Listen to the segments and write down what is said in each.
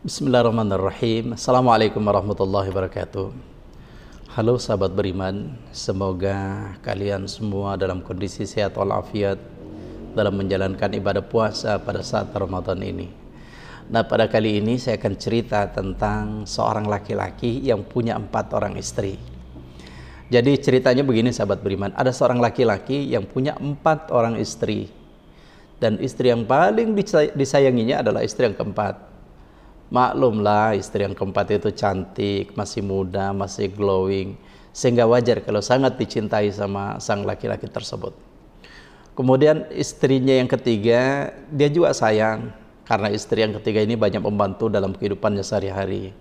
Bismillahirrahmanirrahim. Assalamualaikum warahmatullahi wabarakatuh. Halo sahabat beriman, semoga kalian semua dalam kondisi sehat walafiat dalam menjalankan ibadah puasa pada saat Ramadan ini. Nah, pada kali ini saya akan cerita tentang seorang laki-laki yang punya 4 orang istri. Jadi ceritanya begini sahabat beriman, ada seorang laki-laki yang punya 4 orang istri, dan istri yang paling disayanginya adalah istri yang keempat. Maklumlah, istri yang keempat itu cantik, masih muda, masih glowing, sehingga wajar kalau sangat dicintai sama sang laki-laki tersebut. Kemudian istrinya yang ketiga, dia juga sayang, karena istri yang ketiga ini banyak membantu dalam kehidupannya sehari-hari.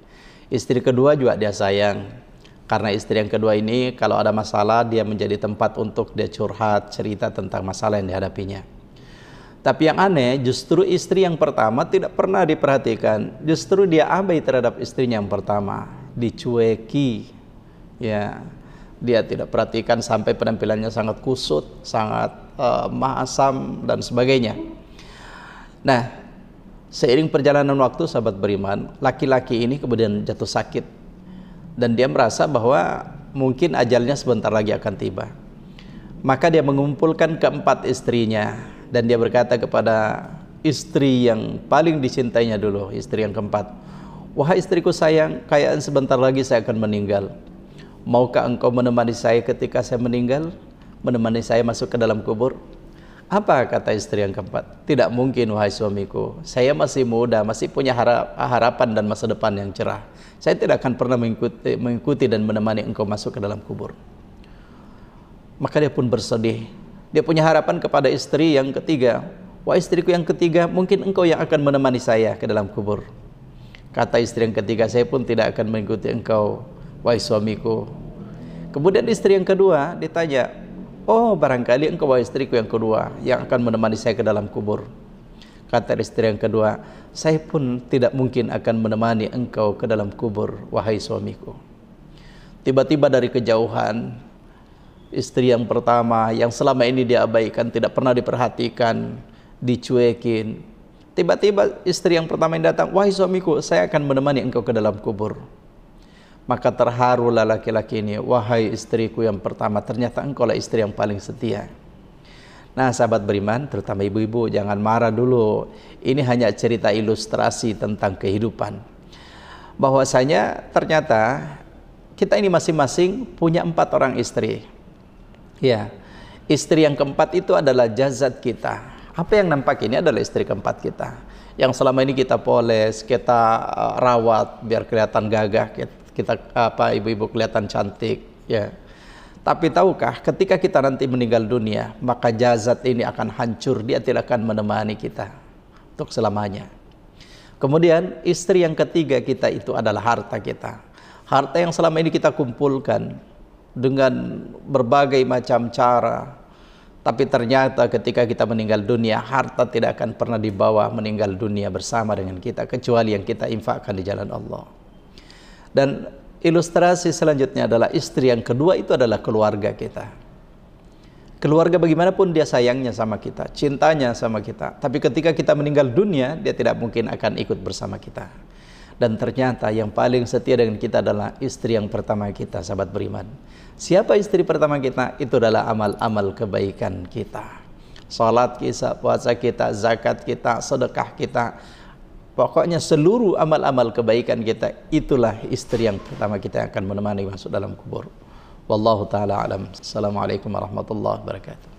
Istri kedua juga dia sayang, karena istri yang kedua ini kalau ada masalah, dia menjadi tempat untuk dia curhat, cerita tentang masalah yang dihadapinya. Tapi yang aneh, justru istri yang pertama tidak pernah diperhatikan. Justru dia abai terhadap istrinya yang pertama, dicueki. Ya, dia tidak perhatikan sampai penampilannya sangat kusut, sangat mahasam dan sebagainya. Nah, seiring perjalanan waktu sahabat beriman, laki-laki ini kemudian jatuh sakit dan dia merasa bahwa mungkin ajalnya sebentar lagi akan tiba. Maka dia mengumpulkan keempat istrinya. Dan dia berkata kepada istri yang paling dicintainya dulu, istri yang keempat, "Wahai istriku sayang, kayaknya sebentar lagi saya akan meninggal. Maukah engkau menemani saya ketika saya meninggal? Menemani saya masuk ke dalam kubur?" Apa kata istri yang keempat? "Tidak mungkin wahai suamiku, saya masih muda, masih punya harapan dan masa depan yang cerah. Saya tidak akan pernah mengikuti dan menemani engkau masuk ke dalam kubur." Maka dia pun bersedih. Dia punya harapan kepada istri yang ketiga. "Wah istriku yang ketiga, mungkin engkau yang akan menemani saya ke dalam kubur." Kata istri yang ketiga, "Saya pun tidak akan mengikuti engkau, wahai suamiku." Kemudian istri yang kedua ditanya, "Oh barangkali engkau wahai istriku yang kedua yang akan menemani saya ke dalam kubur." Kata istri yang kedua, "Saya pun tidak mungkin akan menemani engkau ke dalam kubur, wahai suamiku." Tiba-tiba dari kejauhan, istri yang pertama yang selama ini diabaikan, tidak pernah diperhatikan, dicuekin, tiba-tiba istri yang pertama yang datang, "Wahai suamiku, saya akan menemani engkau ke dalam kubur." Maka terharulah laki-laki ini, "Wahai istriku yang pertama, ternyata engkau lah istri yang paling setia." Nah sahabat beriman, terutama ibu-ibu, jangan marah dulu. Ini hanya cerita ilustrasi tentang kehidupan, bahwasanya ternyata kita ini masing-masing punya 4 orang istri. Ya, istri yang keempat itu adalah jazat kita. Apa yang nampak ini adalah istri keempat kita, yang selama ini kita poles, kita rawat biar kelihatan gagah, kita ibu-ibu kelihatan cantik. Ya, tapi tahukah ketika kita nanti meninggal dunia, maka jazat ini akan hancur, dia tidak akan menemani kita untuk selamanya. Kemudian istri yang ketiga kita itu adalah harta kita, harta yang selama ini kita kumpulkan dengan berbagai macam cara, tapi ternyata ketika kita meninggal dunia, harta tidak akan pernah dibawa meninggal dunia bersama dengan kita, kecuali yang kita infakkan di jalan Allah. Dan ilustrasi selanjutnya adalah istri yang kedua itu adalah keluarga kita. Keluarga bagaimanapun dia sayangnya sama kita, cintanya sama kita, tapi ketika kita meninggal dunia, dia tidak mungkin akan ikut bersama kita. Dan ternyata yang paling setia dengan kita adalah istri yang pertama kita, sahabat beriman. Siapa istri pertama kita? Itu adalah amal-amal kebaikan kita. Salat kita, puasa kita, zakat kita, sedekah kita. Pokoknya seluruh amal-amal kebaikan kita, itulah istri yang pertama kita yang akan menemani masuk dalam kubur. Wallahu ta'ala alam. Assalamualaikum warahmatullahi wabarakatuh.